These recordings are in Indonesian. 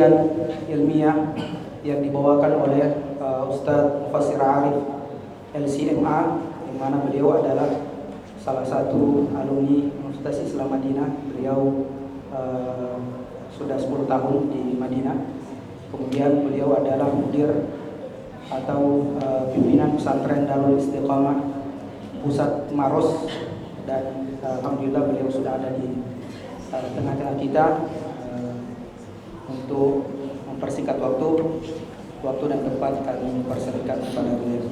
kajian ilmiah yang dibawakan oleh Ustadz Mufassir Arif LCMA, yang mana beliau adalah salah satu alumni Universitas Islam Madinah. Beliau sudah 10 tahun di Madinah. Kemudian beliau adalah mudir atau pimpinan pesantren Darul Istiqamah Pusat Maros, dan alhamdulillah beliau sudah ada di tengah-tengah kita. Untuk mempersingkat waktu dan tempat, kami mempersilakan kepada beliau.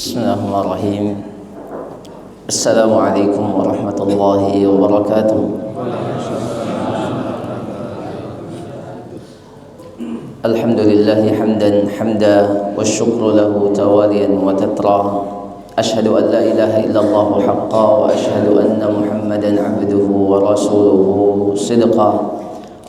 Bismillahirrahmanirrahim. Assalamualaikum warahmatullahi wabarakatuh. Alhamdulillahi hamdan hamda wa syukru lahu tawaliyan wa tatra. Ashhadu an la ilaha illallah haqqa wa ashhadu anna Muhammadan abduhu wa rasuluhu sidqa.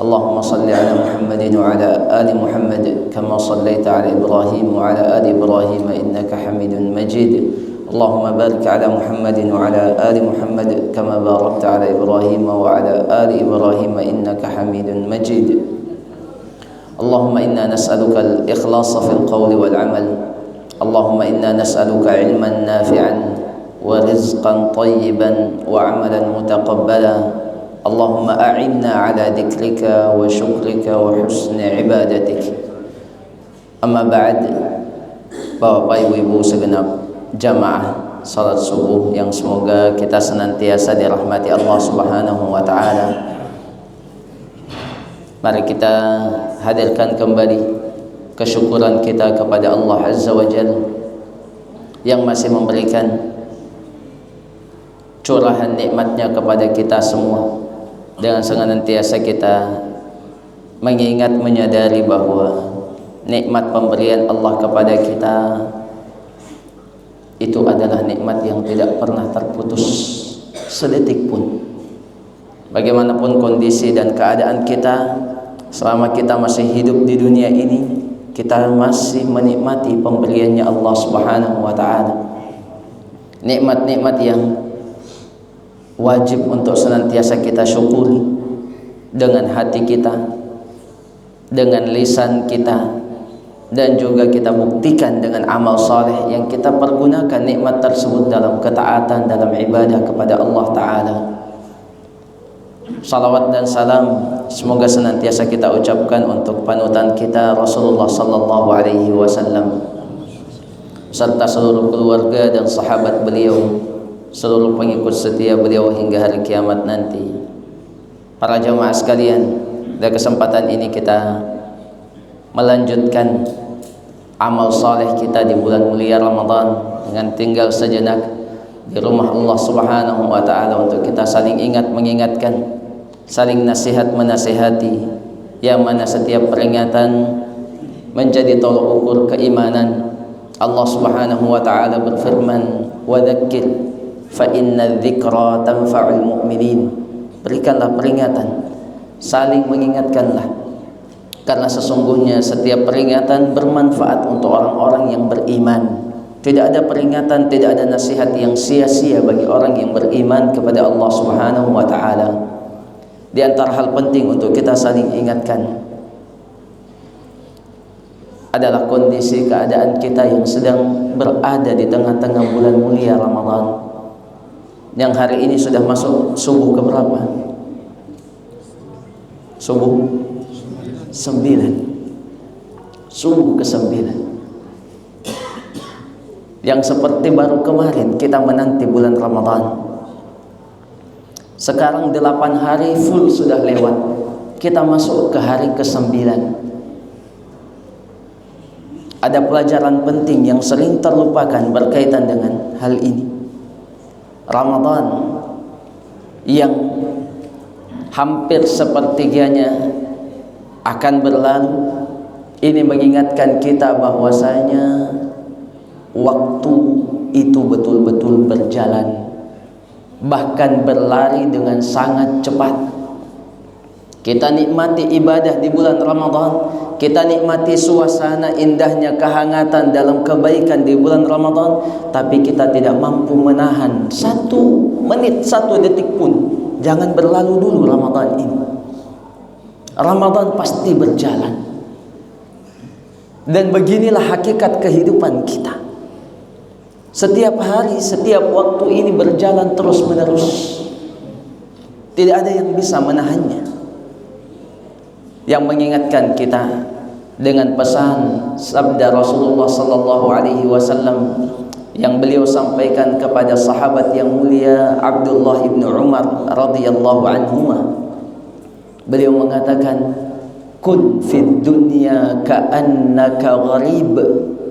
Allahumma salli ala Muhammadin wa ala ali Muhammad kama sallaita ala Ibrahim wa ala ali Ibrahim innaka Hamidun Majid. Allahumma barik ala Muhammadin wa ala ali Muhammad kama barakta ala Ibrahim wa ala ali Ibrahim innaka Hamidun Majid. Allahumma inna nas'aluka al-ikhlasa fil qawli wal amal. Allahumma inna nas'aluka ilman nafi'an wa rizqan tayyiban wa amalan mutaqabbala. Allahumma a'inna ala dzikrika wa syukrika wa husni ibadatik. Amma ba'd. Bapak ibu-ibu segenap jamaah salat subuh yang semoga kita senantiasa dirahmati Allah Subhanahu wa taala. Mari kita hadirkan kembali kesyukuran kita kepada Allah Azza wa Jalla yang masih memberikan curahan nikmatnya kepada kita semua, dengan senantiasa kita mengingat, menyadari bahwa nikmat pemberian Allah kepada kita itu adalah nikmat yang tidak pernah terputus sedetik pun. Bagaimanapun kondisi dan keadaan kita, selama kita masih hidup di dunia ini, kita masih menikmati pemberiannya Allah Subhanahu wa taala. Nikmat-nikmat yang wajib untuk senantiasa kita syukuri dengan hati kita, dengan lisan kita, dan juga kita buktikan dengan amal saleh yang kita pergunakan nikmat tersebut dalam ketaatan, dalam ibadah kepada Allah Ta'ala. Salawat dan salam semoga senantiasa kita ucapkan untuk panutan kita Rasulullah Sallallahu Alaihi Wasallam serta seluruh keluarga dan sahabat beliau, seluruh pengikut setia beliau hingga hari kiamat nanti. Para jamaah sekalian, pada kesempatan ini kita melanjutkan amal saleh kita di bulan mulia Ramadan dengan tinggal sejenak di rumah Allah Subhanahu wa taala untuk kita saling ingat mengingatkan, saling nasihat menasihati, yang mana setiap peringatan menjadi tolok ukur keimanan. Allah Subhanahu wa taala berfirman, "Wa dzakir fa inna dzikra tanfa'ul mu'minin." Berikanlah peringatan, saling mengingatkanlah, karena sesungguhnya setiap peringatan bermanfaat untuk orang-orang yang beriman. Tidak ada peringatan, tidak ada nasihat yang sia-sia bagi orang yang beriman kepada Allah Subhanahu wa taala. Di antara hal penting untuk kita saling ingatkan adalah kondisi keadaan kita yang sedang berada di tengah-tengah bulan mulia Ramadan, yang hari ini sudah masuk subuh ke berapa? Subuh 9. Subuh ke-9. Yang seperti baru kemarin kita menanti bulan Ramadan. Sekarang 8 hari full sudah lewat. Kita masuk ke hari ke-9. Ada pelajaran penting yang sering terlupakan berkaitan dengan hal ini. Ramadan yang hampir sepertiganya akan berlalu, Ini mengingatkan kita bahwasanya waktu itu betul-betul berjalan, bahkan berlari dengan sangat cepat. Kita nikmati ibadah di bulan Ramadan, kita nikmati suasana indahnya kehangatan dalam kebaikan di bulan Ramadan, tapi kita tidak mampu menahan 1 menit, 1 detik pun. Jangan berlalu dulu Ramadan ini. Ramadan pasti berjalan. Dan beginilah hakikat kehidupan kita. Setiap hari, setiap waktu ini berjalan terus menerus. Tidak ada yang bisa menahannya. Yang mengingatkan kita dengan pesan sabda Rasulullah sallallahu alaihi wasallam yang beliau sampaikan kepada sahabat yang mulia Abdullah ibn Umar radhiyallahu anhuma. Beliau mengatakan, kun fid dunya ka'annaka gharib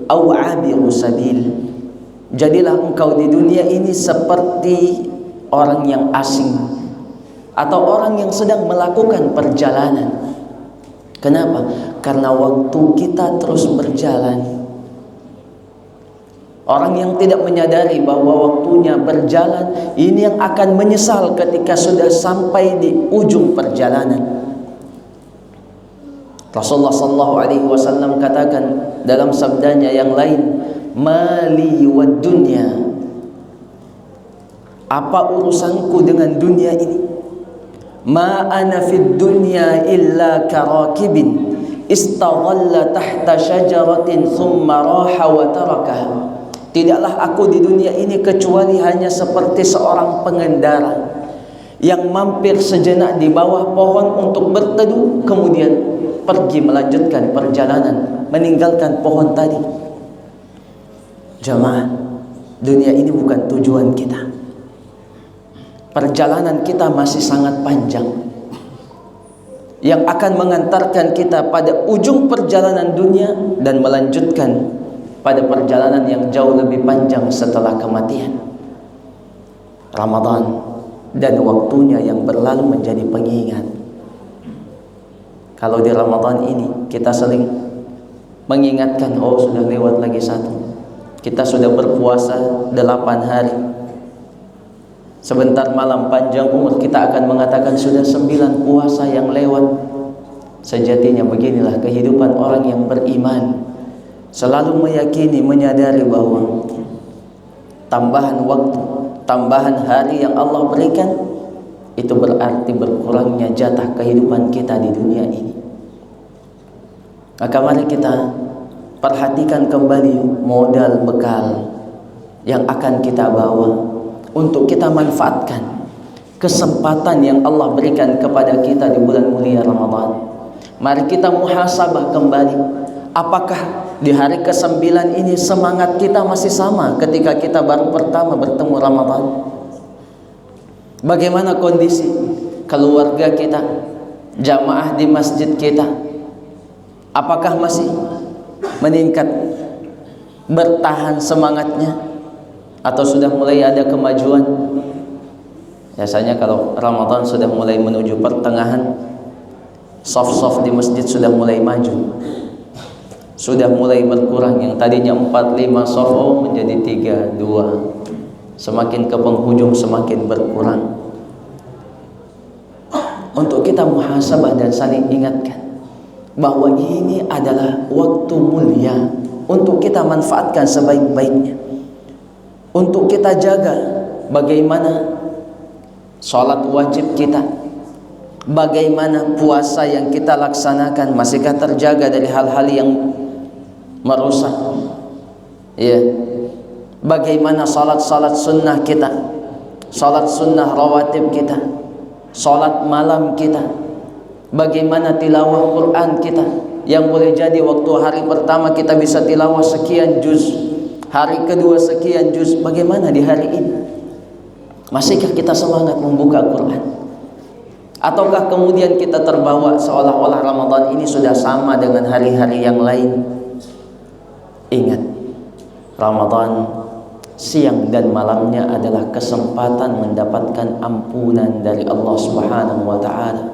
aw 'abiru sabil. Jadilah engkau di dunia ini seperti orang yang asing atau orang yang sedang melakukan perjalanan. Kenapa? Karena waktu kita terus berjalan. Orang yang tidak menyadari bahwa waktunya berjalan, ini yang akan menyesal ketika sudah sampai di ujung perjalanan. Rasulullah sallallahu alaihi wasallam katakan dalam sabdanya yang lain, mali wad dunya, apa urusanku dengan dunia ini? Ma ana fid dunya illa karakibin istaghalla tahta syajaratin thumma raha wa tarakaha. Tidaklah aku di dunia ini kecuali hanya seperti seorang pengendara yang mampir sejenak di bawah pohon untuk berteduh, kemudian pergi melanjutkan perjalanan, meninggalkan pohon tadi. Jamaah, dunia ini bukan tujuan kita. Perjalanan kita masih sangat panjang, yang akan mengantarkan kita pada ujung perjalanan dunia dan melanjutkan pada perjalanan yang jauh lebih panjang setelah kematian. Ramadan dan waktunya yang berlalu menjadi pengingat. Kalau di Ramadan ini kita saling mengingatkan, oh sudah lewat lagi 1, kita sudah berpuasa 8 hari. Sebentar malam panjang umur kita akan mengatakan sudah 9 puasa yang lewat. Sejatinya beginilah kehidupan orang yang beriman, selalu meyakini, menyadari bahwa tambahan waktu, tambahan hari yang Allah berikan itu berarti berkurangnya jatah kehidupan kita di dunia ini. Maka mari kita perhatikan kembali modal bekal yang akan kita bawa untuk kita manfaatkan kesempatan yang Allah berikan kepada kita di bulan mulia Ramadan. Mari kita muhasabah kembali, apakah di hari ke-9 ini semangat kita masih sama ketika kita baru pertama bertemu Ramadan? Bagaimana kondisi keluarga kita, jamaah di masjid kita? Apakah masih meningkat, bertahan semangatnya? Atau sudah mulai ada kemajuan? Biasanya kalau Ramadan sudah mulai menuju pertengahan, soft-soft di masjid sudah mulai maju, sudah mulai berkurang. Yang tadinya 4-5 soft menjadi 3-2. Semakin ke penghujung semakin berkurang. Untuk kita muhasabah dan saling ingatkan bahwa ini adalah waktu mulia untuk kita manfaatkan sebaik-baiknya. Untuk kita jaga bagaimana sholat wajib kita, bagaimana puasa yang kita laksanakan, masihkah terjaga dari hal-hal yang merusak? Ya, bagaimana sholat sunnah kita, sholat sunnah rawatib kita, sholat malam kita, bagaimana tilawah Quran kita, yang boleh jadi waktu hari pertama kita bisa tilawah sekian juz, hari kedua sekian juz. Bagaimana di hari ini? Masihkah kita semangat membuka Quran? Ataukah kemudian kita terbawa seolah-olah Ramadan ini sudah sama dengan hari-hari yang lain? Ingat, Ramadan siang dan malamnya adalah kesempatan mendapatkan ampunan dari Allah Subhanahu wa ta'ala.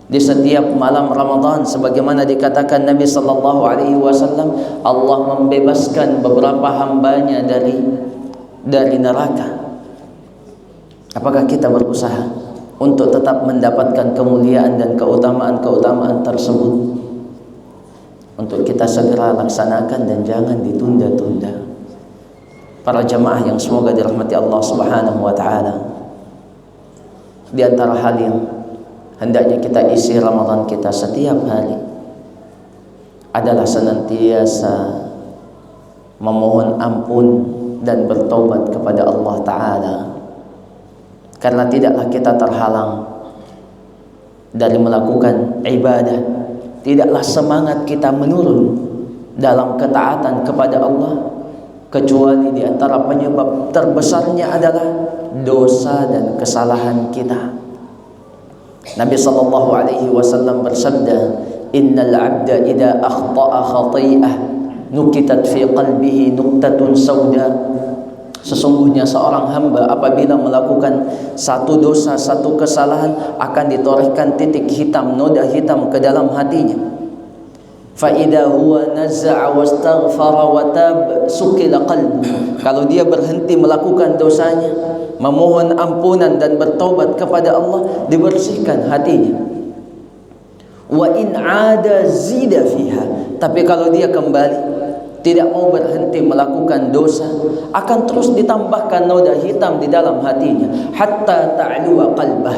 di setiap malam Ramadan, sebagaimana dikatakan Nabi sallallahu alaihi wasallam, Allah membebaskan beberapa hambanya dari neraka. Apakah kita berusaha untuk tetap mendapatkan kemuliaan dan keutamaan-keutamaan tersebut? Untuk kita segera laksanakan dan jangan ditunda-tunda. Para jamaah yang semoga dirahmati Allah Subhanahu wa taala, di antara hal yang hendaknya kita isi Ramadan kita setiap hari adalah senantiasa memohon ampun dan bertaubat kepada Allah Ta'ala, karena tidaklah kita terhalang dari melakukan ibadah, tidaklah semangat kita menurun dalam ketaatan kepada Allah, kecuali di antara penyebab terbesarnya adalah dosa dan kesalahan kita. Nabi sallallahu alaihi wasallam bersabda, "Innal 'abda idza akhta'a khati'ah nukitat fi qalbihi nuqtatun sauda." Sesungguhnya seorang hamba apabila melakukan satu dosa, satu kesalahan, akan ditorehkan titik hitam, noda hitam ke dalam hatinya. Fa idza huwa naz'a wastaghfara wa tab sukila qalbu. Kalau dia berhenti melakukan dosanya, memohon ampunan dan bertaubat kepada Allah, dibersihkan hatinya. Wa in 'ada zida fiha. Tapi kalau dia kembali tidak mau berhenti melakukan dosa, akan terus ditambahkan noda hitam di dalam hatinya, hatta ta'luwa qalbah,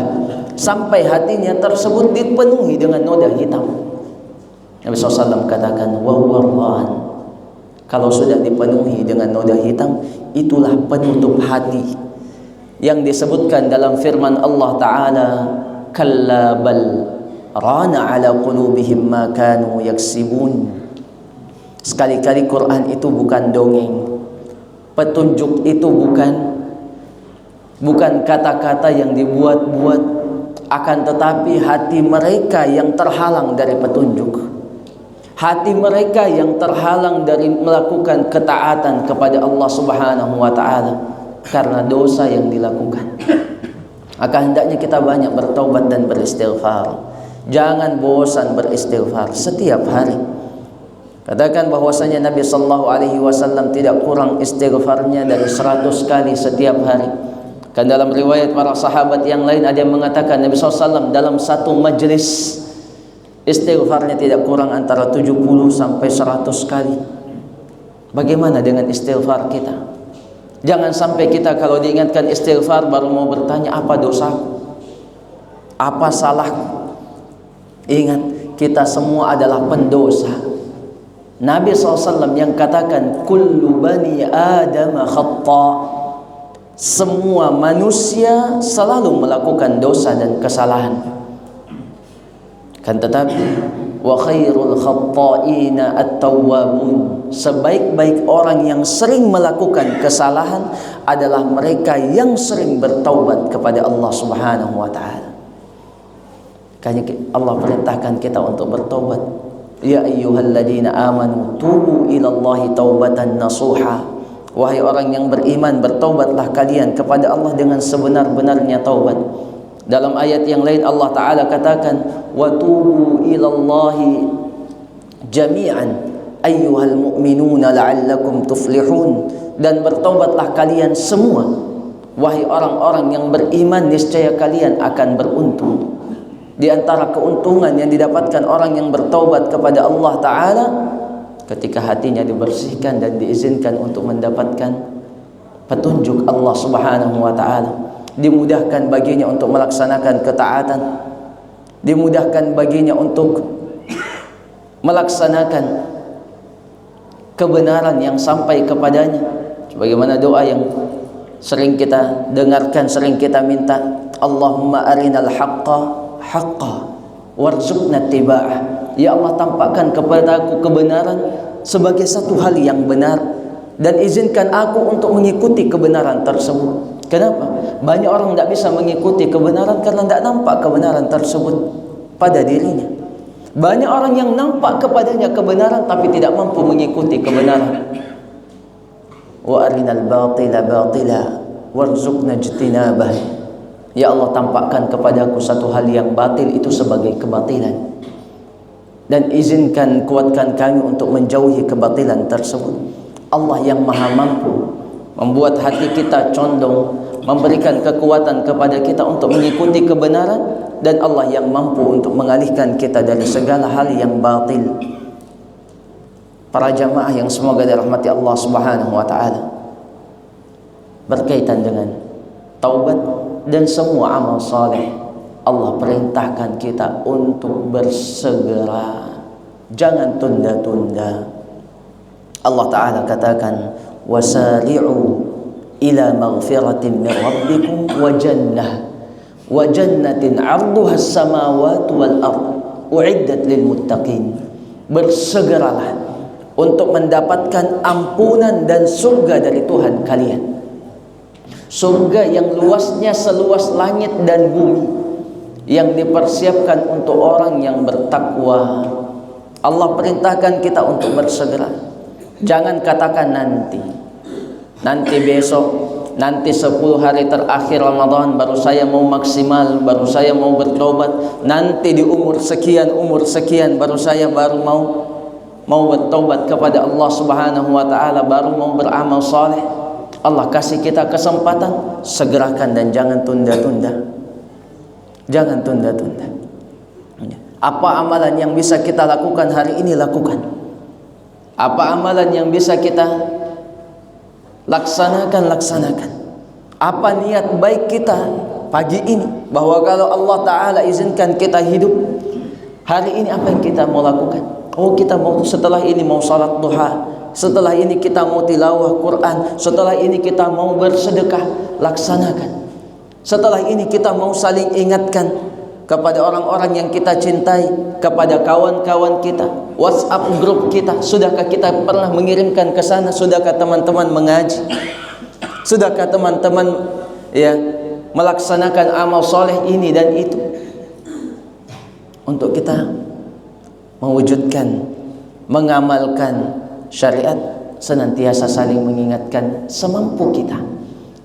sampai hatinya tersebut dipenuhi dengan noda hitam. Nabi SAW katakan, wa huwa ran. Kalau sudah dipenuhi dengan noda hitam, itulah penutup hati yang disebutkan dalam firman Allah Ta'ala, kalla bal rana ala qulubihim ma kanu yaksibun. Sekali-kali Quran itu bukan dongeng, petunjuk itu bukan kata-kata yang dibuat-buat, akan tetapi hati mereka yang terhalang dari petunjuk, hati mereka yang terhalang dari melakukan ketaatan kepada Allah Subhanahu wa ta'ala karena dosa yang dilakukan. Maka hendaknya kita banyak bertaubat dan beristighfar. Jangan bosan beristighfar setiap hari. Katakan bahwasanya Nabi sallallahu alaihi wasallam tidak kurang istighfarnya dari 100 kali setiap hari. Kan dalam riwayat para sahabat yang lain ada yang mengatakan Nabi SAW dalam satu majlis istighfarnya tidak kurang antara 70 sampai 100 kali. Bagaimana dengan istighfar kita? Jangan sampai kita kalau diingatkan istighfar baru mau bertanya, apa dosaku? Apa salahku? Ingat, kita semua adalah pendosa. Nabi SAW yang katakan, kullu bani Adam khata'. Semua manusia selalu melakukan dosa dan kesalahan. Kan tetapi wa khairul khatta'ina at-tawwabun. Sebaik-baik orang yang sering melakukan kesalahan adalah mereka yang sering bertaubat kepada Allah Subhanahu wa taala. Karena Allah perintahkan kita untuk bertaubat. Ya ayyuhalladzina amanu tubu ilallahi taubatan nasuha. Wahai orang yang beriman, bertaubatlah kalian kepada Allah dengan sebenar-benarnya taubat. Dalam ayat yang lain Allah Ta'ala katakan, wa tubu ilallahi jami'an ayyuhal mu'minuna la'allakum tuflihun. Dan bertaubatlah kalian semua, wahai orang-orang yang beriman, niscaya kalian akan beruntung. Di antara keuntungan yang didapatkan orang yang bertaubat kepada Allah Ta'ala, ketika hatinya dibersihkan dan diizinkan untuk mendapatkan petunjuk Allah Subhanahu wa ta'ala, dimudahkan baginya untuk melaksanakan ketaatan, dimudahkan baginya untuk melaksanakan kebenaran yang sampai kepadanya. Sebagaimana doa yang sering kita dengarkan, sering kita minta, Allahumma arinal haqqa haqqa warzuqna tiba'ah. Ya Allah, tampakkan kepadaku kebenaran sebagai satu hal yang benar dan izinkan aku untuk mengikuti kebenaran tersebut. Kenapa? Banyak orang tidak bisa mengikuti kebenaran karena tidak nampak kebenaran tersebut pada dirinya. Banyak orang yang nampak kepadanya kebenaran tapi tidak mampu mengikuti kebenaran. Wa arinal batila batila warzuqna ijtinabah. Ya Allah, tampakkan kepadaku satu hal yang batil itu sebagai kebatilan, dan izinkan kuatkan kami untuk menjauhi kebatilan tersebut. Allah yang maha mampu membuat hati kita condong, memberikan kekuatan kepada kita untuk mengikuti kebenaran, dan Allah yang mampu untuk mengalihkan kita dari segala hal yang batil. Para jamaah yang semoga dirahmati Allah Subhanahu wa taala, berkaitan dengan taubat dan semua amal saleh, Allah perintahkan kita untuk bersegera, jangan tunda-tunda. Allah Ta'ala katakan, wasari'u ila maghfiratin min rabbikum wa jannatin 'arduha as-samawati wal ard u'iddat lil muttaqin. Bersegeralah untuk mendapatkan ampunan dan surga dari Tuhan kalian, surga yang luasnya seluas langit dan bumi, yang dipersiapkan untuk orang yang bertakwa. Allah perintahkan kita untuk bersegera. Jangan katakan nanti besok, nanti 10 hari terakhir Ramadan baru saya mau maksimal, baru saya mau bertobat, nanti di umur sekian baru saya mau bertobat kepada Allah Subhanahu wa taala, baru mau beramal saleh. Allah kasih kita kesempatan, segerakan dan jangan tunda-tunda. Jangan tunda-tunda. Apa amalan yang bisa kita lakukan hari ini, lakukan. Apa amalan yang bisa kita laksanakan. Apa niat baik kita pagi ini, bahwa kalau Allah Ta'ala izinkan kita hidup hari ini, apa yang kita mau lakukan? Oh, kita mau setelah ini mau salat duha, setelah ini kita mau tilawah Quran, setelah ini kita mau bersedekah, laksanakan. Setelah ini kita mau saling ingatkan kepada orang-orang yang kita cintai, kepada kawan-kawan kita, WhatsApp grup kita. Sudahkah kita pernah mengirimkan ke sana? Sudahkah teman-teman mengaji? Sudahkah teman-teman melaksanakan amal soleh ini dan itu? Untuk kita mewujudkan, mengamalkan syariat, senantiasa saling mengingatkan semampu kita.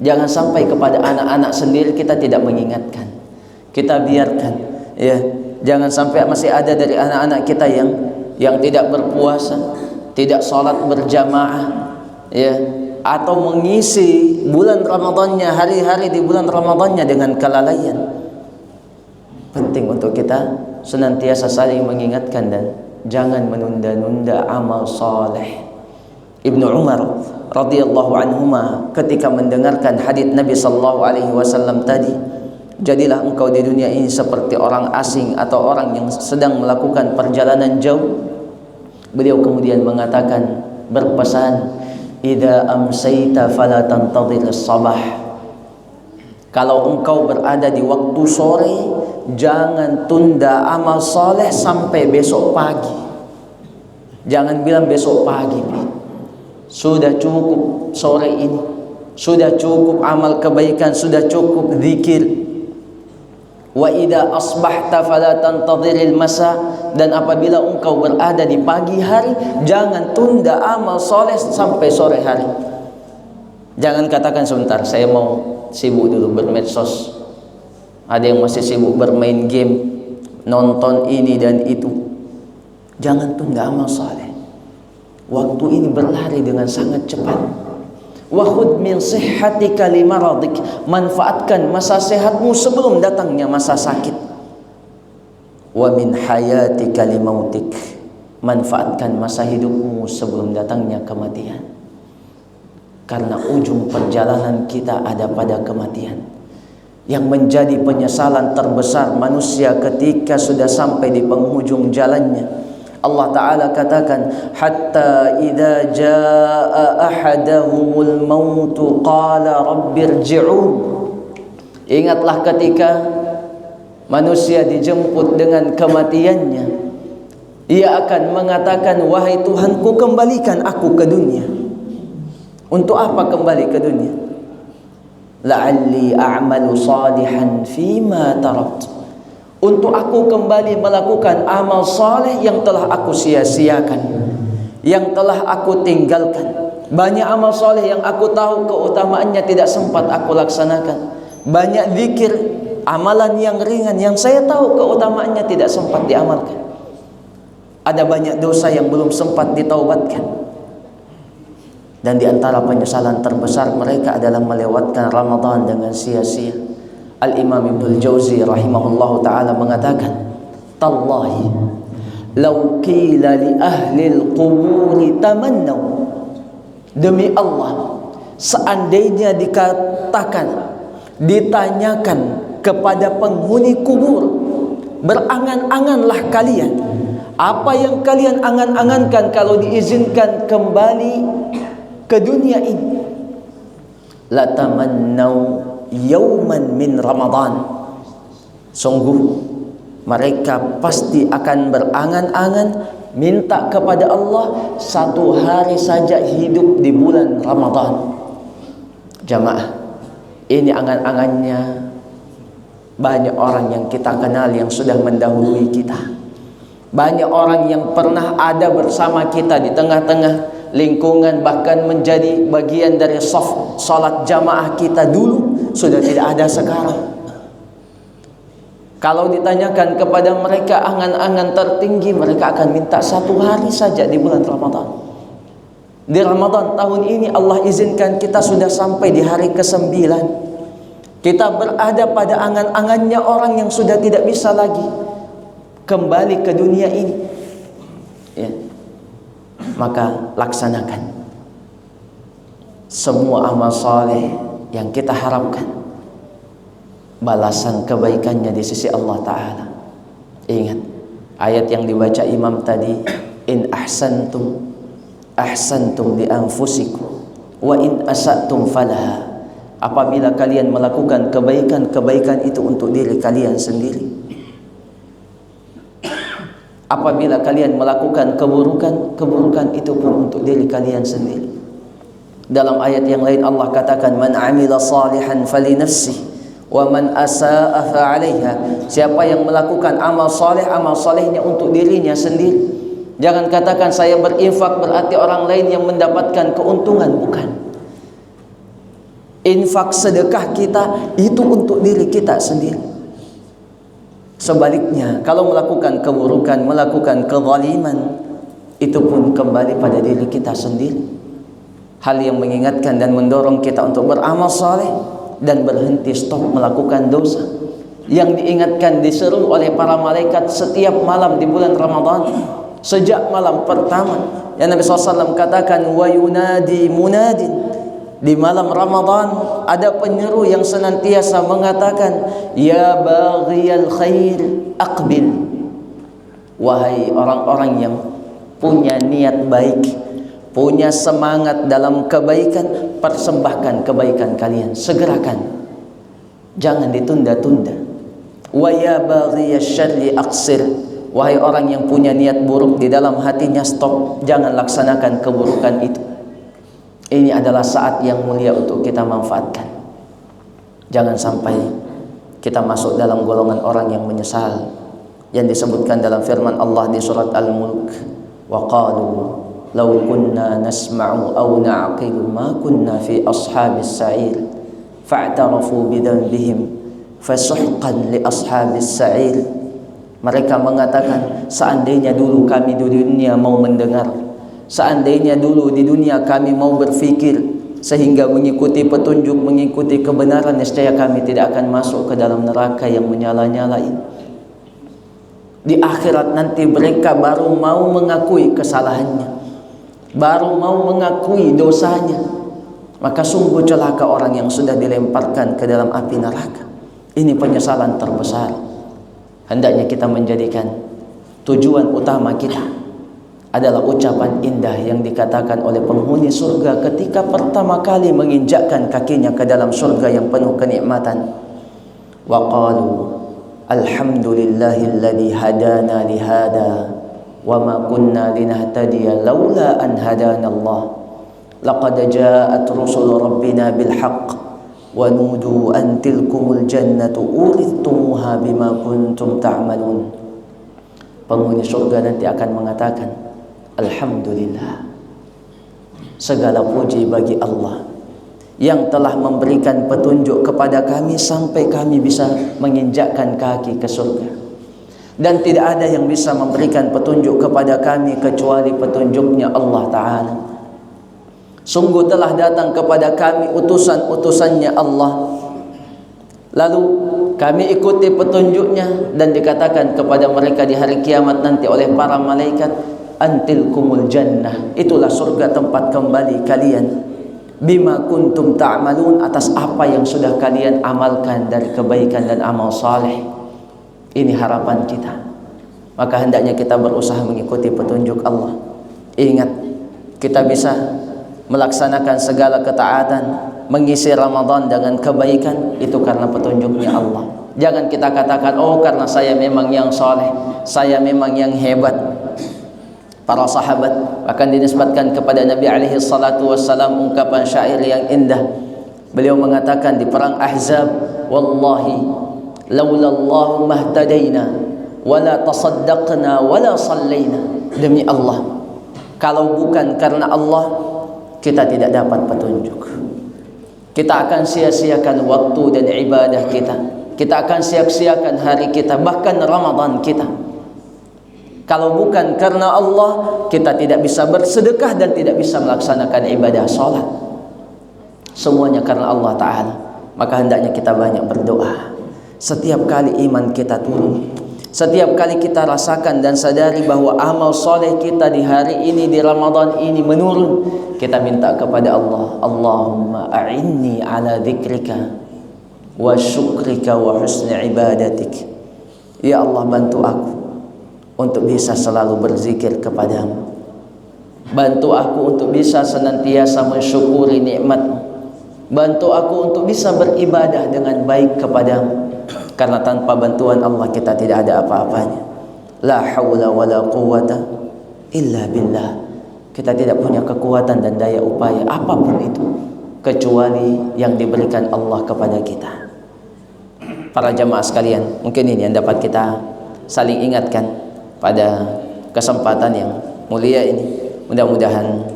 Jangan sampai kepada anak-anak sendiri kita tidak mengingatkan. Kita biarkan, jangan sampai masih ada dari anak-anak kita yang tidak berpuasa, tidak sholat berjamaah, atau mengisi bulan Ramadannya, hari-hari di bulan Ramadannya dengan kelalaian. Penting untuk kita senantiasa saling mengingatkan dan jangan menunda-nunda amal saleh. Ibnu Umar radhiyallahu anhuma ketika mendengarkan hadits Nabi sallallahu alaihi wasallam tadi, jadilah engkau di dunia ini seperti orang asing atau orang yang sedang melakukan perjalanan jauh. Beliau kemudian mengatakan, berpesan, idza amsayta fala tantadhir as-sabah. Kalau engkau berada di waktu sore, jangan tunda amal saleh sampai besok pagi. Jangan bilang besok pagi, sudah cukup sore ini, sudah cukup amal kebaikan, sudah cukup zikir. Wa idza asbahta fala tantadhiril masa, dan apabila engkau berada di pagi hari, jangan tunda amal soleh sampai sore hari. Jangan katakan sebentar, saya mau sibuk dulu bermedsos. Ada yang masih sibuk bermain game, nonton ini dan itu. Jangan tunda amal soleh. Waktu ini berlari dengan sangat cepat. Wa khudh min sihhatika limaradik, manfaatkan masa sehatmu sebelum datangnya masa sakit. Wa min hayatika limautik, manfaatkan masa hidupmu sebelum datangnya kematian. Karena ujung perjalanan kita ada pada kematian. Yang menjadi penyesalan terbesar manusia ketika sudah sampai di penghujung jalannya, Allah Ta'ala katakan, hatta idza jaa ahadahumul mautu qala rabbirji'un. Ingatlah ketika manusia dijemput dengan kematiannya, ia akan mengatakan, wahai Tuhanku, kembalikan aku ke dunia. Untuk apa kembali ke dunia? La'alli a'malu salihan fima taraktu, untuk aku kembali melakukan amal saleh yang telah aku sia-siakan, yang telah aku tinggalkan. Banyak amal saleh yang aku tahu keutamaannya tidak sempat aku laksanakan. Banyak zikir amalan yang ringan yang saya tahu keutamaannya tidak sempat diamalkan. Ada banyak dosa yang belum sempat ditaubatkan. Dan di antara penyesalan terbesar mereka adalah melewatkan Ramadan dengan sia-sia. Al-Imam Ibnul Jauzi rahimahullahu ta'ala mengatakan, Tallahi, law qila li ahli al-quburi tamannaw. Demi Allah, seandainya dikatakan, ditanyakan kepada penghuni kubur, berangan-anganlah kalian, apa yang kalian angan-angankan kalau diizinkan kembali ke dunia ini? Latamannau yauman min Ramadan. Sungguh mereka pasti akan berangan-angan minta kepada Allah satu hari saja hidup di bulan Ramadan. Jamaah, ini angan-angannya banyak orang yang kita kenal yang sudah mendahului kita. Banyak orang yang pernah ada bersama kita di tengah-tengah lingkungan, bahkan menjadi bagian dari saf salat jamaah kita dulu, sudah tidak ada sekarang. Kalau ditanyakan kepada mereka angan-angan tertinggi, mereka akan minta satu hari saja di bulan Ramadan. Di Ramadan tahun ini Allah izinkan kita sudah sampai di hari ke-9. Kita berada pada angan-angannya orang yang sudah tidak bisa lagi kembali ke dunia ini, ya. Maka laksanakan semua amal saleh yang kita harapkan balasan kebaikannya di sisi Allah Ta'ala. Ingat ayat yang dibaca imam tadi, in ahsantum ahsantum li anfusikum wa in asatum falaha. Apabila kalian melakukan kebaikan, kebaikan itu untuk diri kalian sendiri. Apabila kalian melakukan keburukan, keburukan itu pun untuk diri kalian sendiri. Dalam ayat yang lain Allah katakan, man amila salihan falinafsih wa man asaa fa'alaiha. Siapa yang melakukan amal saleh, amal salehnya untuk dirinya sendiri. Jangan katakan saya berinfak berarti orang lain yang mendapatkan keuntungan, bukan. Infak sedekah kita itu untuk diri kita sendiri. Sebaliknya, kalau melakukan keburukan, melakukan kezaliman, itu pun kembali pada diri kita sendiri. Hal yang mengingatkan dan mendorong kita untuk beramal saleh dan berhenti stop melakukan dosa. Yang diingatkan, diseru oleh para malaikat setiap malam di bulan Ramadan, sejak malam pertama. Yang Nabi SAW katakan, wa yunadi munadin. Di malam Ramadan ada penyeru yang senantiasa mengatakan, ya baghiyal khair aqbil. Wahai orang-orang yang punya niat baik, punya semangat dalam kebaikan, persembahkan kebaikan kalian, segerakan, jangan ditunda-tunda. Wa ya baghiyasy syarri aqsir. Wahai orang yang punya niat buruk di dalam hatinya, stop, jangan laksanakan keburukan itu. Ini adalah saat yang mulia untuk kita manfaatkan. Jangan sampai kita masuk dalam golongan orang yang menyesal, yang disebutkan dalam firman Allah di surat Al-Mulk, wa qalu law kunna nasma'u aw na'qilu ma kunna fi ashabis sa'ir fa'tarafu bidzanbihim fasuhqan li ashabis sa'ir. Mereka mengatakan, seandainya dulu kami di dunia mau mendengar, seandainya dulu di dunia kami mau berfikir sehingga mengikuti petunjuk, mengikuti kebenaran, niscaya kami tidak akan masuk ke dalam neraka yang menyala-nyala ini. Di akhirat nanti mereka baru mau mengakui kesalahannya, baru mau mengakui dosanya. Maka sungguh celaka orang yang sudah dilemparkan ke dalam api neraka. Ini penyesalan terbesar. Hendaknya kita menjadikan tujuan utama kita adalah ucapan indah yang dikatakan oleh penghuni surga ketika pertama kali menginjakkan kakinya ke dalam surga yang penuh kenikmatan. Wa qalu alhamdulillahilladzi hadana li hada wa ma kunna linahtadiya laula an hadana Allah. Laqad ja'at rusul rabbina bil haqq wa nudu an tilkumul jannatu urithumuha bima kuntum ta'malun. Penghuni surga nanti akan mengatakan, alhamdulillah, segala puji bagi Allah yang telah memberikan petunjuk kepada kami sampai kami bisa menginjakkan kaki ke surga. Dan tidak ada yang bisa memberikan petunjuk kepada kami kecuali petunjuknya Allah Ta'ala. Sungguh telah datang kepada kami utusan-utusannya Allah, lalu kami ikuti petunjuknya, dan dikatakan kepada mereka di hari kiamat nanti oleh para malaikat, antilkumul jannah, itulah surga tempat kembali kalian, bima kuntum ta'malun, atas apa yang sudah kalian amalkan dari kebaikan dan amal saleh. Ini harapan kita. Maka hendaknya kita berusaha mengikuti petunjuk Allah. Ingat, kita bisa melaksanakan segala ketaatan, mengisi Ramadan dengan kebaikan, itu karena petunjuknya Allah. Jangan kita katakan, oh karena saya memang yang soleh, saya memang yang hebat. Para sahabat akan dinisbatkan kepada Nabi alaihi salatu wassalam ungkapan syair yang indah. Beliau mengatakan di perang Ahzab, wallahi laulallahu mahtadaina wala tasaddaqna wala sallaina. Demi Allah, kalau bukan karena Allah, kita tidak dapat petunjuk. Kita akan sia-siakan waktu dan ibadah kita. Kita akan sia-siakan hari kita, bahkan Ramadan kita. Kalau bukan karena Allah, kita tidak bisa bersedekah dan tidak bisa melaksanakan ibadah sholat. Semuanya karena Allah Ta'ala. Maka hendaknya kita banyak berdoa. Setiap kali iman kita turun, setiap kali kita rasakan dan sadari bahwa amal soleh kita di hari ini, di Ramadan ini menurun, kita minta kepada Allah, Allahumma a'inni ala dzikrika wa syukrika wa husni ibadatik. Ya Allah, bantu aku untuk bisa selalu berzikir kepadamu. Bantu aku untuk bisa senantiasa mensyukuri nikmat-Mu. Bantu aku untuk bisa beribadah dengan baik kepadamu. Karena tanpa bantuan Allah kita tidak ada apa-apanya. La haula wa la quwata illa billah. Kita tidak punya kekuatan dan daya upaya apapun itu kecuali yang diberikan Allah kepada kita. Para jamaah sekalian, mungkin ini yang dapat kita saling ingatkan pada kesempatan yang mulia ini. Mudah-mudahan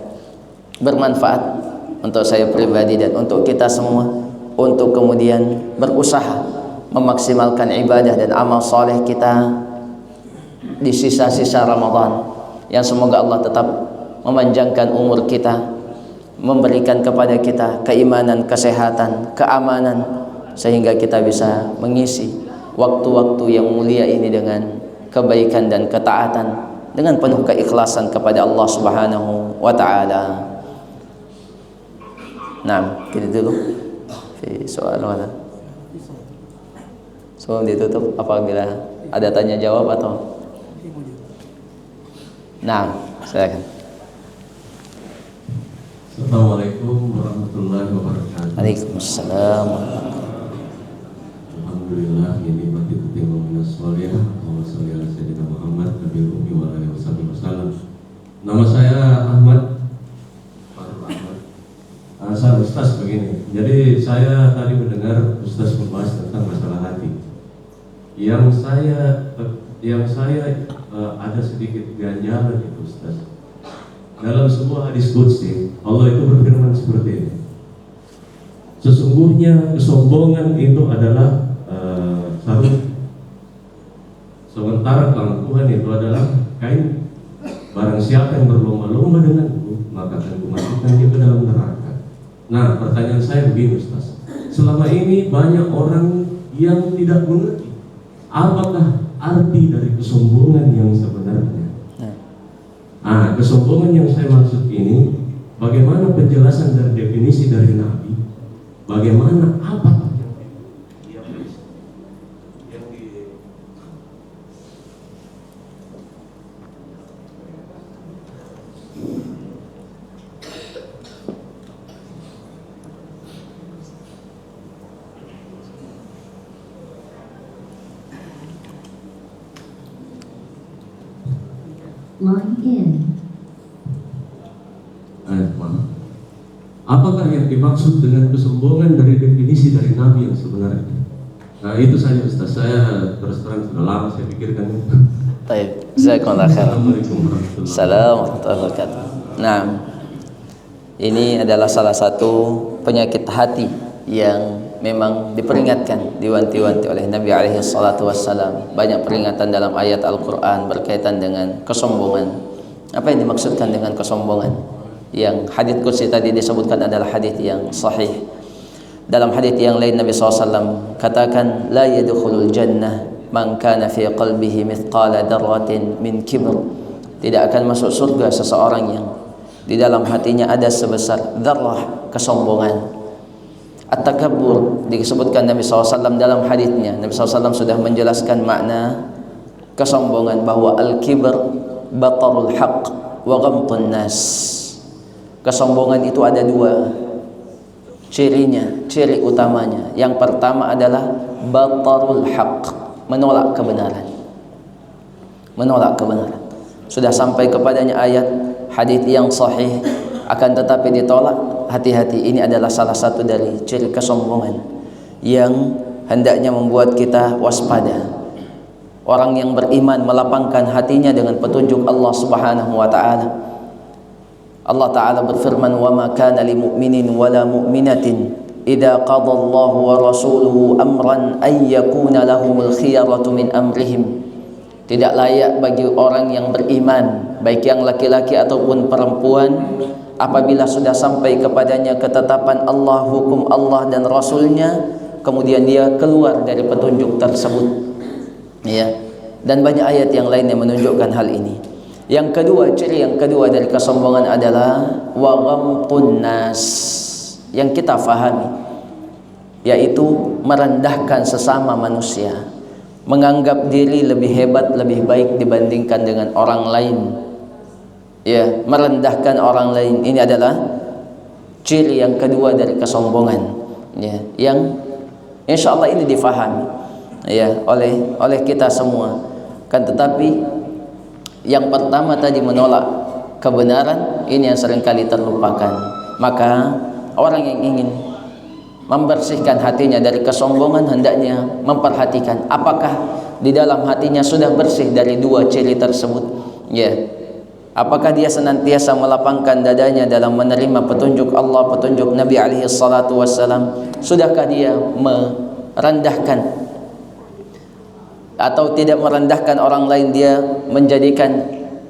bermanfaat untuk saya pribadi dan untuk kita semua, untuk kemudian berusaha memaksimalkan ibadah dan amal soleh kita di sisa-sisa Ramadan, yang semoga Allah tetap memanjangkan umur kita, memberikan kepada kita keimanan, kesehatan, keamanan, sehingga kita bisa mengisi waktu-waktu yang mulia ini dengan kebaikan dan ketaatan, dengan penuh keikhlasan kepada Allah Subhanahu wa Ta'ala. Nah, kita dulu soal mana? Sebelum ditutup, apabila ada tanya jawab atau? Nah, silakan. Assalamualaikum warahmatullahi wabarakatuh. Waalaikumsalam. Alhamdulillah, ini bagi ketimbangan minas solihah. Allahumma sholli ala sayyidina Muhammad nabiyil ummi wa alihi wasallam. Nama saya Ahmad Farul Ahmad. Saya Ustaz begini. Jadi saya tadi mendengar Ustaz membahas tentang masalah hati. Yang saya ada sedikit ganjalan itu Ustaz. Dalam sebuah hadis qudsi, Allah itu berfirman seperti ini. Sesungguhnya kesombongan itu adalah sarung, sementara keangkuhan itu adalah kain. Barang siapa yang berlomba-lomba denganku, maka akan kumasukkan dia ke dalam neraka. Nah, pertanyaan saya begini Ustaz. Selama ini banyak orang yang tidak mengerti apakah arti dari kesombongan yang sebenarnya. Kesombongan yang saya maksud ini, bagaimana penjelasan dan definisi dari Nabi, bagaimana apa yang di Line in. Apakah yang dimaksud dengan kesombongan dari definisi dari Nabi yang sebenarnya? Nah, itu saja Ustaz. Saya terus terang sudah lama saya pikirkan itu. Baik, jazakumullah khair. Assalamualaikum warahmatullahi Assalamualaikum warahmatullahi wabarakatuh. Nah, Ini adalah salah satu penyakit hati yang memang diperingatkan, diwanti-wanti oleh Nabi alaihi salatu wassalam. Banyak peringatan dalam ayat Al-Quran berkaitan dengan kesombongan. Apa yang dimaksudkan dengan kesombongan? Yang hadits qudsi tadi disebutkan adalah hadits yang sahih. Dalam hadits yang lain Nabi SAW katakan, la yadkhulul jannah man kana fi qalbihi mithqala darratin min kibr. Tidak akan masuk surga seseorang yang di dalam hatinya ada sebesar dzarrah kesombongan. At-takabbur disebutkan Nabi SAW dalam hadisnya. Nabi SAW sudah menjelaskan makna kesombongan, bahwa al-kibr batarul haq wa ghamtun nas. Kesombongan itu ada dua cirinya, ciri utamanya. Yang pertama adalah batarul haq, menolak kebenaran. Menolak kebenaran. Sudah sampai kepadanya ayat hadis yang sahih, akan tetapi ditolak. Hati-hati, ini adalah salah satu dari ciri kesombongan yang hendaknya membuat kita waspada. Orang yang beriman melapangkan hatinya dengan petunjuk Allah Subhanahu wa taala. Allah taala berfirman, "Wa ma kana lil mu'minin wala mu'minatin idza qada Allahu wa rasuluhu amran ay yakuna lahumul khiyaratu min amrihim." Tidak layak bagi orang yang beriman, baik yang laki-laki ataupun perempuan, apabila sudah sampai kepadanya ketetapan Allah, hukum Allah dan Rasulnya, kemudian dia keluar dari petunjuk tersebut. Ya. Dan banyak ayat yang lain yang menunjukkan hal ini. Yang kedua, ciri yang kedua dari kesombongan adalah wa ghamtun nas, yang kita fahami, yaitu merendahkan sesama manusia, menganggap diri lebih hebat, lebih baik dibandingkan dengan orang lain. Ya, merendahkan orang lain. Ini adalah ciri yang kedua dari kesombongan. Ya, yang insya Allah ini difahami ya oleh kita semua. Kan tetapi yang pertama tadi menolak kebenaran, ini yang seringkali terlupakan. Maka orang yang ingin membersihkan hatinya dari kesombongan hendaknya memperhatikan apakah di dalam hatinya sudah bersih dari dua ciri tersebut. Ya, apakah dia senantiasa melapangkan dadanya dalam menerima petunjuk Allah, petunjuk Nabi alaihi salatu wassalam? Sudahkah dia merendahkan atau tidak merendahkan orang lain? Dia menjadikan,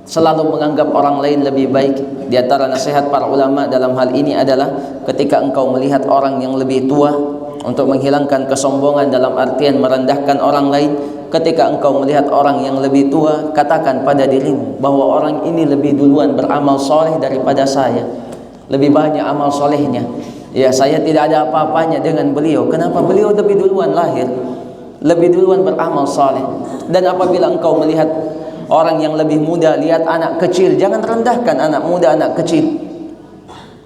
selalu menganggap orang lain lebih baik. Di antara nasihat para ulama dalam hal ini adalah ketika engkau melihat orang yang lebih tua, untuk menghilangkan kesombongan dalam artian merendahkan orang lain, ketika engkau melihat orang yang lebih tua, katakan pada dirimu bahwa orang ini lebih duluan beramal soleh daripada saya, lebih banyak amal solehnya. Ya, saya tidak ada apa-apanya dengan beliau. Kenapa? Beliau lebih duluan lahir, lebih duluan beramal soleh. Dan apabila engkau melihat orang yang lebih muda, lihat anak kecil, jangan rendahkan anak muda, anak kecil.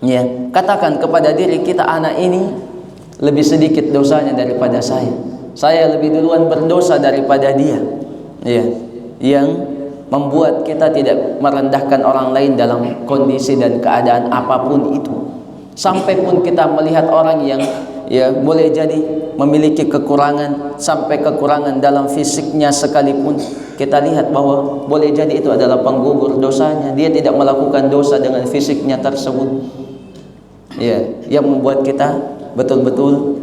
Ya, katakan kepada diri kita, anak ini lebih sedikit dosanya daripada saya. Saya lebih duluan berdosa daripada dia. Ya, yang membuat kita tidak merendahkan orang lain dalam kondisi dan keadaan apapun itu. Sampai pun kita melihat orang yang ya boleh jadi memiliki kekurangan, sampai kekurangan dalam fisiknya sekalipun, kita lihat bahwa boleh jadi itu adalah penggugur dosanya. Dia tidak melakukan dosa dengan fisiknya tersebut. Ya, yang membuat kita betul-betul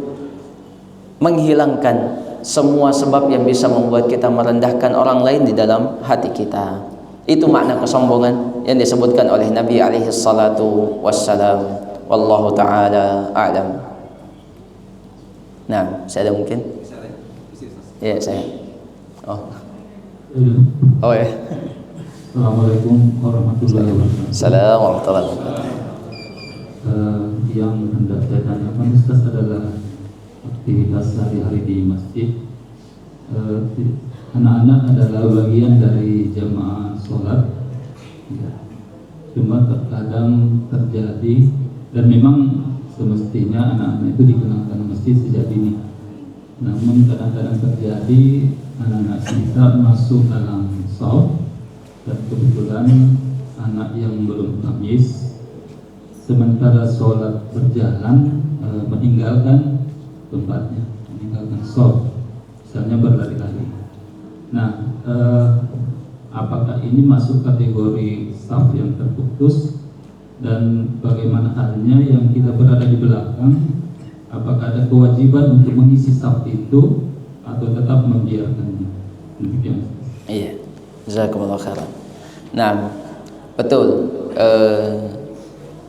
menghilangkan semua sebab yang bisa membuat kita merendahkan orang lain di dalam hati kita. Itu makna kesombongan yang disebutkan oleh Nabi alaihi salatu wassalam. Wallahu ta'ala a'lam. Nah, saya ada mungkin? Ya, saya. Oh ya. Assalamualaikum warahmatullahi wabarakatuh. Assalamualaikum warahmatullahi wabarakatuh. Yang hendak saya tanyakan Ustaz adalah aktivitas sehari-hari di masjid. Anak-anak adalah bagian dari jamaah sholat. Ya. Cuma terkadang terjadi, dan memang semestinya anak-anak itu dikenalkan masjid sejak dini. Namun kadang-kadang terjadi anak-anak kita masuk dalam shaf, dan kebetulan anak yang belum tamis, sementara sholat berjalan meninggalkan tempatnya, meninggalkan shaf, misalnya berlari-lari. Nah, apakah ini masuk kategori shaf yang terputus Dan bagaimana halnya yang kita berada di belakang, apakah ada kewajiban untuk mengisi saf itu atau tetap membiarkannya? Demikian. Iya, jazakumullah khairan. Nah, betul.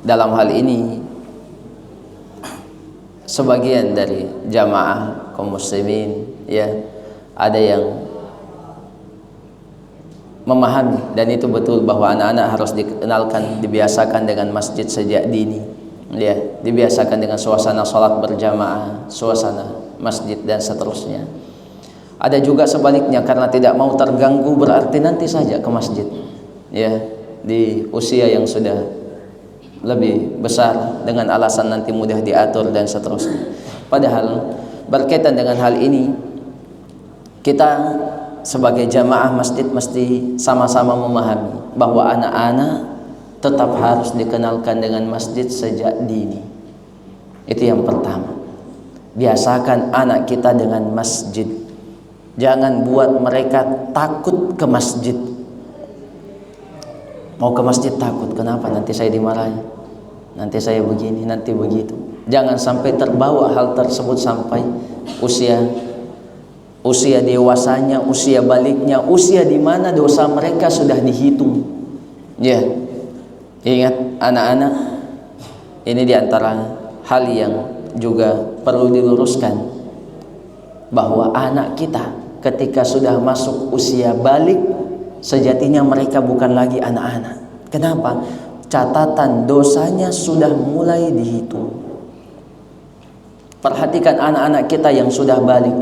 Dalam hal ini sebagian dari jamaah kaum muslimin ya ada yang memahami, dan itu betul bahwa anak-anak harus dikenalkan, dibiasakan dengan masjid sejak dini ya, dibiasakan dengan suasana sholat berjamaah, suasana masjid dan seterusnya. Ada juga sebaliknya, karena tidak mau terganggu berarti nanti saja ke masjid ya di usia yang sudah lebih besar dengan alasan nanti mudah diatur dan seterusnya. Padahal berkaitan dengan hal ini, kita sebagai jamaah masjid mesti sama-sama memahami bahwa anak-anak tetap harus dikenalkan dengan masjid sejak dini. Itu yang pertama. Biasakan anak kita dengan masjid. Jangan buat mereka takut ke masjid. Mau ke masjid takut, kenapa? Nanti saya dimarahi, nanti saya begini, nanti begitu. Jangan sampai terbawa hal tersebut sampai usia dewasanya, usia baliknya, usia di mana dosa mereka sudah dihitung. Ya, ingat anak-anak, ini diantara hal yang juga perlu diluruskan, bahwa anak kita ketika sudah masuk usia balik, sejatinya mereka bukan lagi anak-anak. Kenapa? Catatan dosanya sudah mulai dihitung. Perhatikan anak-anak kita yang sudah balik,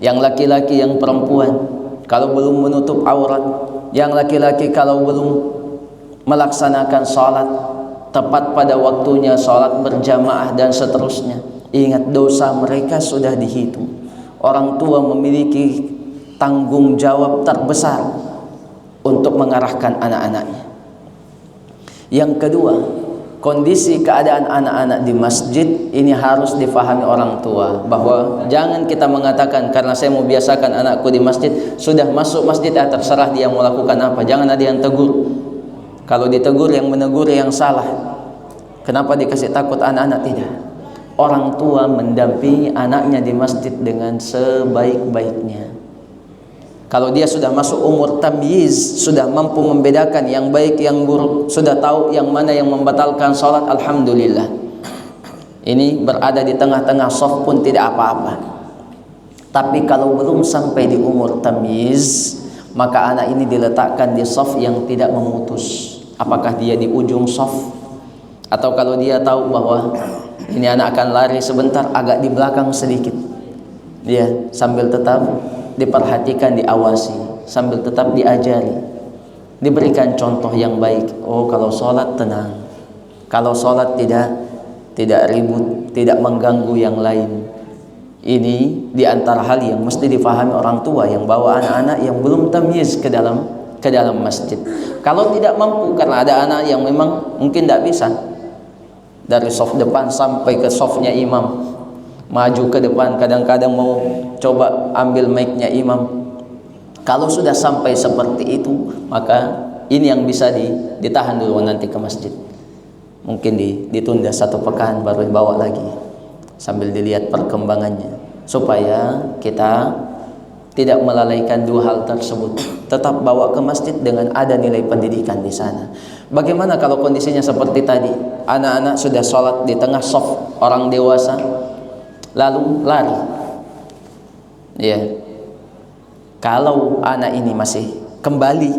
yang laki-laki, yang perempuan, kalau belum menutup aurat, yang laki-laki kalau belum melaksanakan sholat tepat pada waktunya, sholat berjamaah dan seterusnya. Ingat, dosa mereka sudah dihitung. Orang tua memiliki tanggung jawab terbesar untuk mengarahkan anak-anaknya. Yang kedua, kondisi keadaan anak-anak di masjid ini harus difahami orang tua, bahwa jangan kita mengatakan karena saya mau biasakan anakku di masjid, sudah masuk masjid terserah dia mau lakukan apa, jangan ada yang tegur. Kalau ditegur, yang menegur yang salah. Kenapa dikasih takut anak-anak? Tidak. Orang tua mendampingi anaknya di masjid dengan sebaik-baiknya. Kalau dia sudah masuk umur tamyiz, sudah mampu membedakan yang baik yang buruk, sudah tahu yang mana yang membatalkan sholat, alhamdulillah. Ini berada di tengah-tengah shaf pun tidak apa-apa. Tapi kalau belum sampai di umur tamyiz, maka anak ini diletakkan di shaf yang tidak memutus. Apakah dia di ujung shaf, atau kalau dia tahu bahwa ini anak akan lari sebentar, agak di belakang sedikit, dia sambil tetap diperhatikan, diawasi, sambil tetap diajari, diberikan contoh yang baik. Oh, kalau sholat tenang, kalau sholat tidak ribut, tidak mengganggu yang lain. Ini diantara hal yang mesti difahami orang tua yang bawa anak-anak yang belum tamyiz ke dalam masjid. Kalau tidak mampu, karena ada anak yang memang mungkin tidak bisa dari shaf depan sampai ke shafnya imam, maju ke depan, kadang-kadang mau coba ambil mic-nya imam. Kalau sudah sampai seperti itu, maka ini yang bisa ditahan dulu nanti ke masjid. Mungkin ditunda 1 pekan baru dibawa lagi sambil dilihat perkembangannya, supaya kita tidak melalaikan dua hal tersebut. Tetap bawa ke masjid dengan ada nilai pendidikan di sana. Bagaimana kalau kondisinya seperti tadi, anak-anak sudah sholat di tengah shaf orang dewasa, lalu lari, ya, kalau anak ini masih kembali,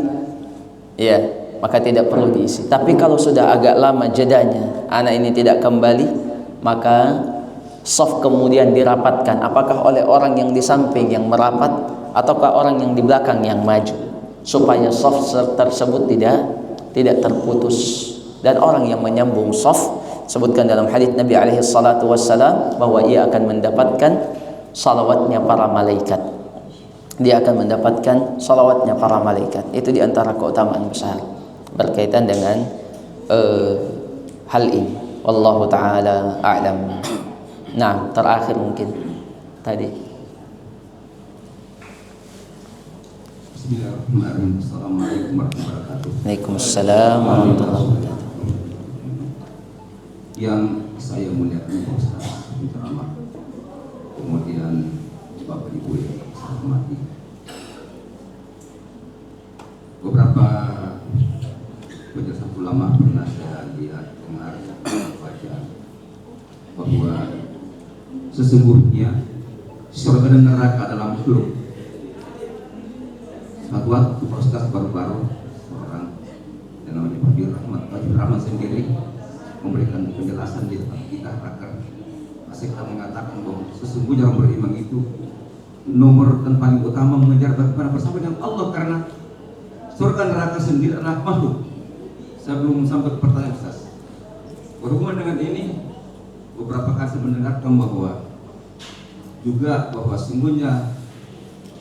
ya, maka tidak perlu diisi. Tapi kalau sudah agak lama jedanya, anak ini tidak kembali, maka shaf kemudian dirapatkan. Apakah oleh orang yang di samping yang merapat, ataukah orang yang di belakang yang maju, supaya shaf tersebut tidak terputus. Dan orang yang menyambung shaf, sebutkan dalam hadits Nabi alaihi salatu wassalam, bahwa ia akan mendapatkan salawatnya para malaikat. Dia akan mendapatkan salawatnya para malaikat. Itu diantara keutamaan besar berkaitan dengan hal ini. Wallahu ta'ala a'lam. Nah, terakhir mungkin tadi. Bismillahirrahmanirrahim. Assalamualaikum warahmatullahi wabarakatuh. Waalaikumsalam warahmatullahi wabarakatuh. yang saya muliakan Pak Ustaz penceramah, kemudian Bapak Ibu yang saya hormati. Beberapa penjelasan ulama pernah saya lihat, dengar, baca bahwa sesungguhnya surga dan neraka adalah makhluk. Suatu waktu Pak Ustaz baru-baru seorang yang namanya Pak Rahman sendiri memberikan penjelasan di tempat kita raker. Kita mengatakan bahwa sesungguhnya orang beriman itu nomor dan paling utama mengejar bagaimana bersama dengan Allah, karena surga neraka sendiri adalah makhluk. Saya belum sampai ke pertanyaan Ustaz. Berhubungan dengan ini, beberapa kali saya mendengarkan bahwa sungguhnya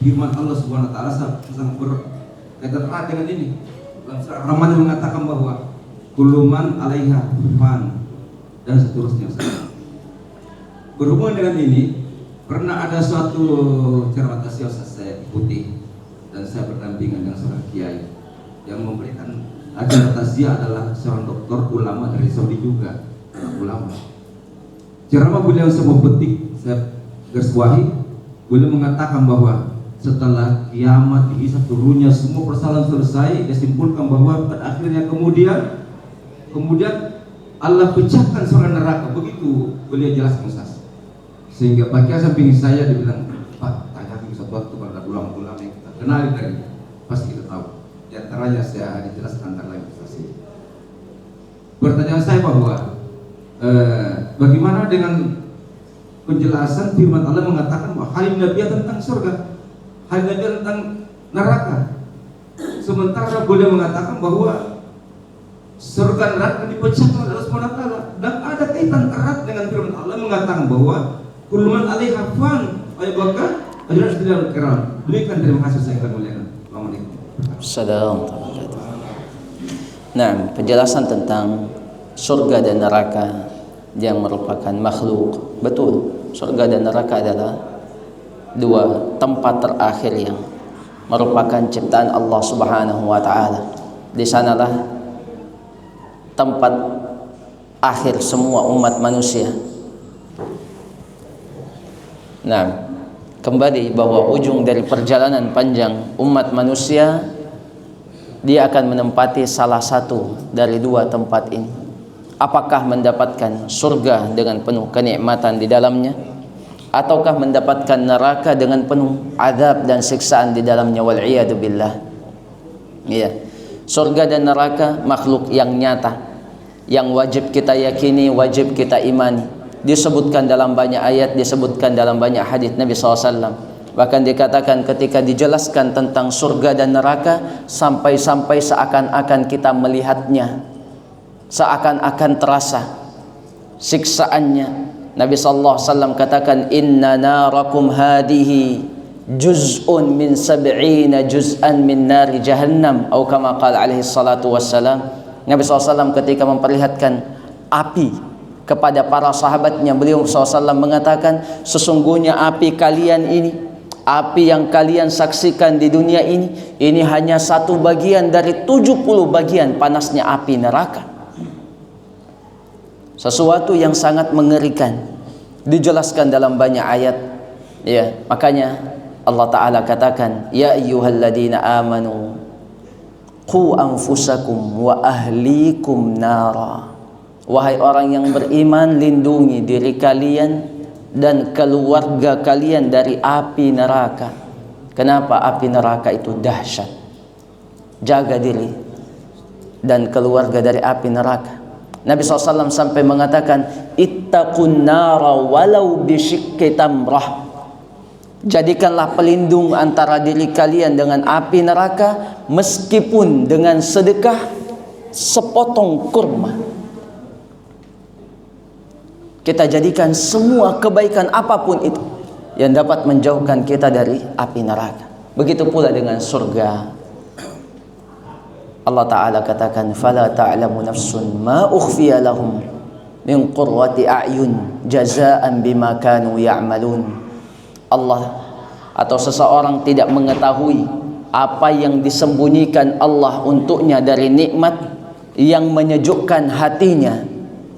firman Allah Subhanahu wa taala sangat berkaitan erat dengan ini. Rahman yang mengatakan bahwa kuluman 'alaiha fan dan seterusnya. Berhubungan dengan ini, pernah ada suatu ceramah yang saya ikuti dan saya berdampingan dengan seorang kiai yang memberikan acara tasziah, adalah seorang doktor ulama dari Saudi juga, ulama. Ceramah beliau sebuah petik, saya garisbawahi, beliau mengatakan bahwa setelah kiamat dihisab turunnya semua persoalan selesai, dia simpulkan bahwa pada akhirnya kemudian Allah pecahkan surga neraka. Begitu beliau jelaskan Ustaz. Sehingga Pak Kiai samping saya dibilang, Pak, tanya satu waktu pada ulama-ulama yang kita kenali dari pasti kita tahu. Di antaranya saya dijelaskan antara lain Ustaz. Pertanyaan saya bahwa bagaimana dengan penjelasan firman Allah mengatakan bahwa hari Nabi tentang surga, hari Nabi tentang neraka. Sementara beliau mengatakan bahwa surga neraka dipecahkan oleh Allah SWT, dan ada kaitan erat dengan firman Allah mengatakan bahwa kuluman 'alaiha fan wa yabqa ajrun fil kiram. Demikian, terima kasih saya akan muliakan. Assalamualaikum. Assalamualaikum. Nah, penjelasan tentang surga dan neraka yang merupakan makhluk. Betul, surga dan neraka adalah dua tempat terakhir yang merupakan ciptaan Allah Subhanahu wa taala. Di sanalah tempat akhir semua umat manusia. Nah, kembali bahwa ujung dari perjalanan panjang umat manusia, dia akan menempati salah satu dari dua tempat ini. Apakah mendapatkan surga dengan penuh kenikmatan di dalamnya, ataukah mendapatkan neraka dengan penuh azab dan siksaan di dalamnya, wal iyadu billah. Ya, surga dan neraka makhluk yang nyata, yang wajib kita yakini, wajib kita imani. Disebutkan dalam banyak ayat, disebutkan dalam banyak hadis Nabi SAW. Bahkan dikatakan ketika dijelaskan tentang surga dan neraka, sampai-sampai seakan-akan kita melihatnya, seakan-akan terasa siksaannya. Nabi SAW katakan, inna narakum hadihi juz'un min sab'ina juz'an min nari jahannam, atau kama qala alaihi salatu wassalam. Nabi SAW ketika memperlihatkan api kepada para sahabatnya, beliau SAW mengatakan, sesungguhnya api kalian ini, api yang kalian saksikan di dunia ini hanya satu bagian dari 70 bagian panasnya api neraka. Sesuatu yang sangat mengerikan, dijelaskan dalam banyak ayat. Ya, makanya Allah Ta'ala katakan, ya ayyuhalladzina amanu qu anfusakum wa ahlikum nara. Wahai orang yang beriman, lindungi diri kalian dan keluarga kalian dari api neraka. Kenapa api neraka itu dahsyat? Jaga diri dan keluarga dari api neraka. Nabi SAW sampai mengatakan, ittaqun nara walau bisyikki tamrah. Jadikanlah pelindung antara diri kalian dengan api neraka, meskipun dengan sedekah sepotong kurma. Kita jadikan semua kebaikan apapun itu yang dapat menjauhkan kita dari api neraka. Begitu pula dengan surga. Allah Ta'ala katakan, fala ta'lamu nafsun ma ukhfiya lahum min qurrati a'yun jazaan bima kanu ya'malun. Allah atau seseorang tidak mengetahui apa yang disembunyikan Allah untuknya dari nikmat yang menyejukkan hatinya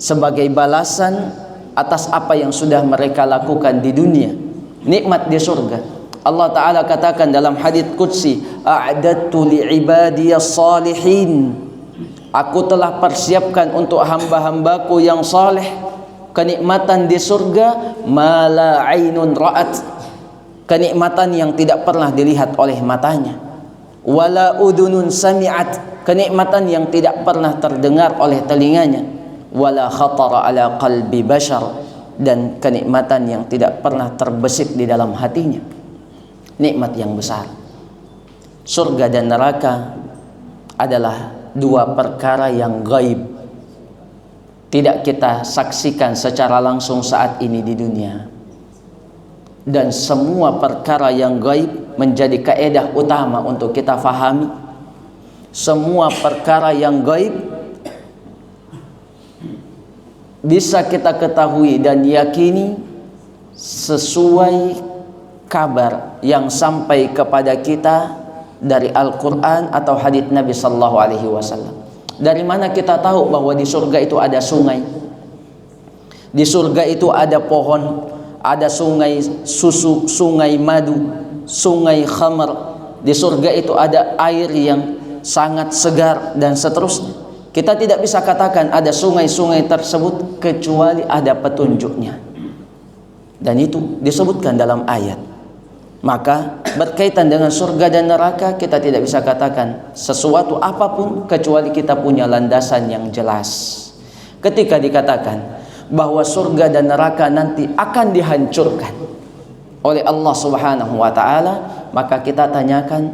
sebagai balasan atas apa yang sudah mereka lakukan di dunia. Nikmat di surga. Allah Ta'ala katakan dalam hadits qudsi, a'dadtu li'ibadiyas salihin, aku telah persiapkan untuk hamba-hambaku yang saleh kenikmatan di surga, ma la ainun ra'at, kenikmatan yang tidak pernah dilihat oleh matanya, wala udunun sami'at, kenikmatan yang tidak pernah terdengar oleh telinganya, wala khatara ala qalbi bashar, dan kenikmatan yang tidak pernah terbesit di dalam hatinya. Nikmat yang besar. Surga dan neraka adalah dua perkara yang gaib, tidak kita saksikan secara langsung saat ini di dunia. Dan semua perkara yang gaib menjadi kaedah utama untuk kita fahami. Semua perkara yang gaib bisa kita ketahui dan yakini sesuai kabar yang sampai kepada kita dari Al-Quran atau hadits Nabi Sallallahu Alaihi Wasallam. Dari mana kita tahu bahwa di surga itu ada sungai, di surga itu ada pohon, ada sungai susu, sungai madu, sungai khamr, di surga itu ada air yang sangat segar dan seterusnya. Kita tidak bisa katakan ada sungai-sungai tersebut kecuali ada petunjuknya, dan itu disebutkan dalam ayat. Maka berkaitan dengan surga dan neraka, kita tidak bisa katakan sesuatu apapun kecuali kita punya landasan yang jelas. Ketika dikatakan bahwa surga dan neraka nanti akan dihancurkan oleh Allah Subhanahu wa Ta'ala, maka kita tanyakan,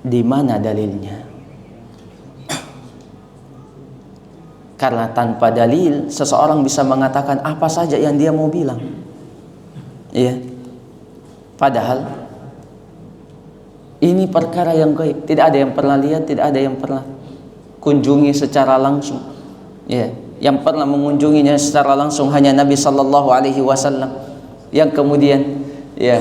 di mana dalilnya? Karena tanpa dalil seseorang bisa mengatakan apa saja yang dia mau bilang. Iya. Padahal ini perkara yang gaib, tidak ada yang pernah lihat, tidak ada yang pernah kunjungi secara langsung. Iya. Yang pernah mengunjunginya secara langsung hanya Nabi Sallallahu Alaihi Wasallam, yang kemudian ya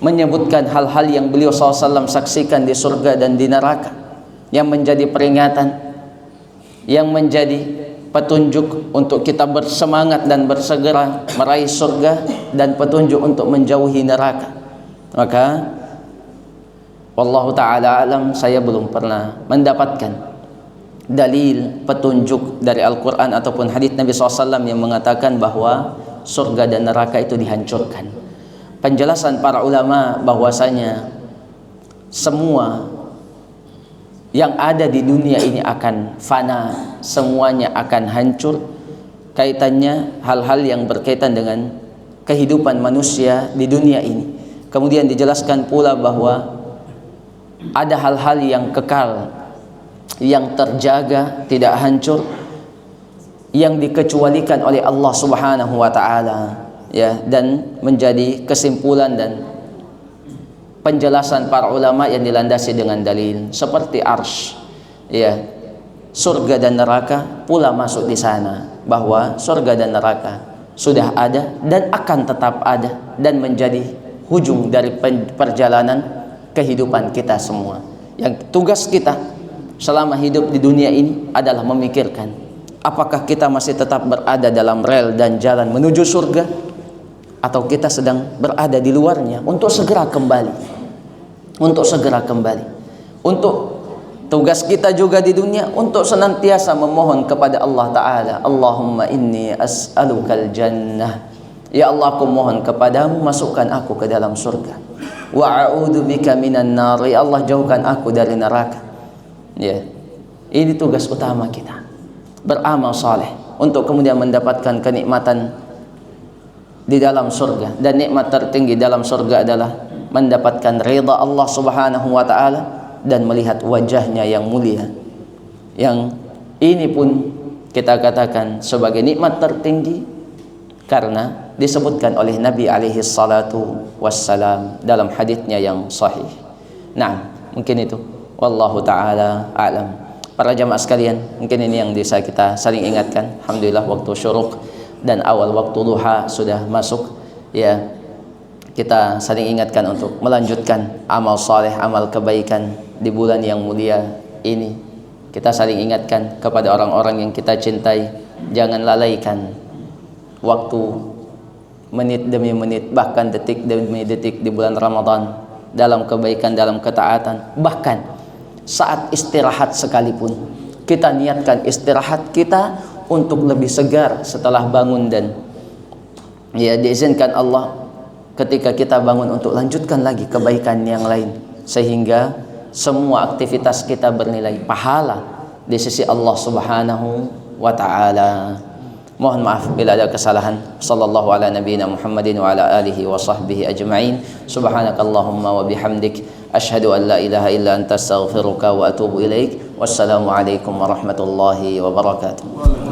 menyebutkan hal-hal yang beliau SAW saksikan di surga dan di neraka, yang menjadi peringatan, yang menjadi petunjuk untuk kita bersemangat dan bersegera meraih surga, dan petunjuk untuk menjauhi neraka. Maka wallahu ta'ala alam, saya belum pernah mendapatkan dalil petunjuk dari Al-Quran ataupun hadits Nabi SAW yang mengatakan bahwa surga dan neraka itu dihancurkan. Penjelasan para ulama bahwasanya semua yang ada di dunia ini akan fana, semuanya akan hancur. Kaitannya hal-hal yang berkaitan dengan kehidupan manusia di dunia ini. Kemudian dijelaskan pula bahwa ada hal-hal yang kekal, yang terjaga, tidak hancur, yang dikecualikan oleh Allah Subhanahu wa Ta'ala, ya, dan menjadi kesimpulan dan penjelasan para ulama yang dilandasi dengan dalil seperti arsy, ya, surga dan neraka pula masuk di sana, bahwa surga dan neraka sudah ada dan akan tetap ada dan menjadi hujung dari perjalanan kehidupan kita semua. Yang tugas kita selama hidup di dunia ini adalah memikirkan apakah kita masih tetap berada dalam rel dan jalan menuju surga, atau kita sedang berada di luarnya untuk segera kembali. Untuk segera kembali. Untuk tugas kita juga di dunia untuk senantiasa memohon kepada Allah Ta'ala, Allahumma inni as'alukal jannah, ya Allah, aku mohon kepadamu masukkan aku ke dalam surga. Wa a'udzu bika minan nar, ya Allah, jauhkan aku dari neraka. Ya. Ini tugas utama kita. Beramal saleh untuk kemudian mendapatkan kenikmatan di dalam surga, dan nikmat tertinggi dalam surga adalah mendapatkan ridha Allah Subhanahu wa Ta'ala dan melihat wajahnya yang mulia. Yang ini pun kita katakan sebagai nikmat tertinggi karena disebutkan oleh Nabi alaihi salatu wassalam dalam haditsnya yang sahih. Nah, mungkin itu, wallahu ta'ala a'lam. Para jamaah sekalian, mungkin ini yang bisa kita saling ingatkan. Alhamdulillah waktu syuruk dan awal waktu duha sudah masuk, ya. Kita saling ingatkan untuk melanjutkan amal saleh, amal kebaikan di bulan yang mulia ini. Kita saling ingatkan kepada orang-orang yang kita cintai Jangan lalaikan waktu, menit demi menit, bahkan detik demi detik di bulan Ramadan dalam kebaikan, dalam ketaatan. Bahkan saat istirahat sekalipun, kita niatkan istirahat kita untuk lebih segar setelah bangun, dan ya diizinkan Allah ketika kita bangun untuk lanjutkan lagi kebaikan yang lain, sehingga semua aktivitas kita bernilai pahala di sisi Allah Subhanahu wa taala. Mohon maaf bila ada kesalahan. Sallallahu ala nabiyina Muhammadin wa ala alihi wa sahbihi ajma'in. Subhanakallahumma wa bihamdik, asyhadu an la ilaha illa anta astaghfiruka wa atubu ilaik. Wassalamu alaikum warahmatullahi wabarakatuh.